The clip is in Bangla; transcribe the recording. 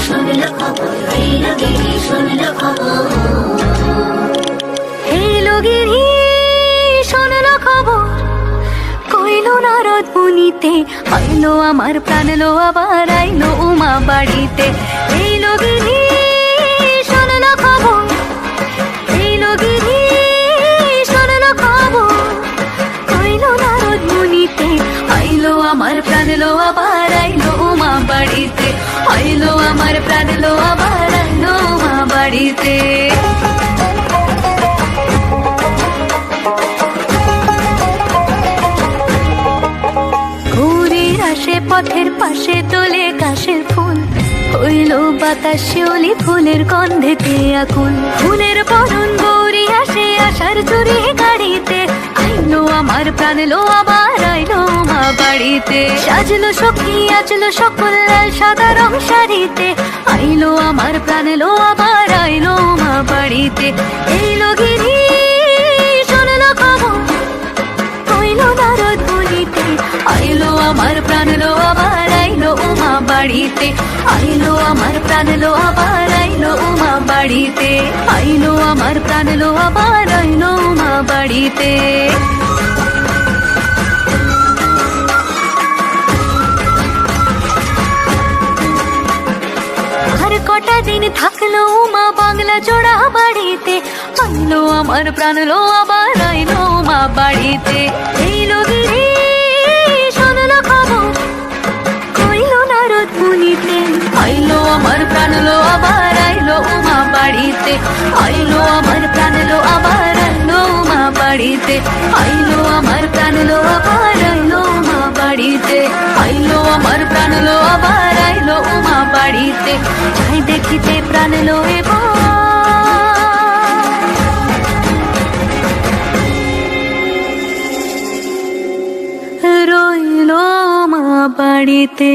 শুনলো খবর, এলো গিরি শুনলো খবর। এলো গিরি শুনলো খবর, কইলো নারদ মুনিতে, আইলো আমার প্রাণ লো আবার আইলো উমা বাড়িতে। এলো গিরি শুনলো খবর, এলো গিরি শুনলো খবর, কইলো নারদ মুনিতে, আইলো আমার প্রাণ লো আবার আইলো উমা বাড়িতে, আইলো আমার প্রাণ লো আবার আইলো উমা বাড়িতে। পথের পাশে তোলে কাশের ফুল, হইল বাতাস শিউলি ফুলের গন্ধেতে আকুল। ফুলের বরণ গৌরী আসে আশার চুরি গাড়িতে, আইলো আমার প্রাণ লো আবার আইলো মা বাড়িতে। সাজলো সখী আজলো সকল লাল সাদা রং শাড়িতে, আইলো আমার প্রাণ লো আবার আইলো মা বাড়িতে। এইলো গিরি শুনলো খবর, কইলো নারদ মুনিতে, আইলো আমার প্রাণ লো আবার আইলো উমা বাড়িতে, আইলো আমার প্রাণ লো আবার আইলো উমা বাড়িতে, আইলো আমার প্রাণ লো আবার আইলো উমা বাড়িতে। আর কটা দিন থাকলো উমা বাংলা জোড়া বাড়িতে, আইলো আমার প্রাণ লো আবার আইলো উমা বাড়িতে। এইলো গিরি শুনলো খবর, কইলো নারদ মুনিতে, আইলো আমার প্রাণ লো আবার আইলো উমা বাড়িতে, আইলো আমার প্রাণ লো আবার আইলো উমা বাড়িতে, আইলো আমার প্রাণ লো আবার আইলো উমা বাড়িতে, আইলো আমার প্রাণ লো আবার আইলো উমা বাড়িতে। যাই দেখিতে প্রাণ লো এবার রইলো মা বাড়িতে।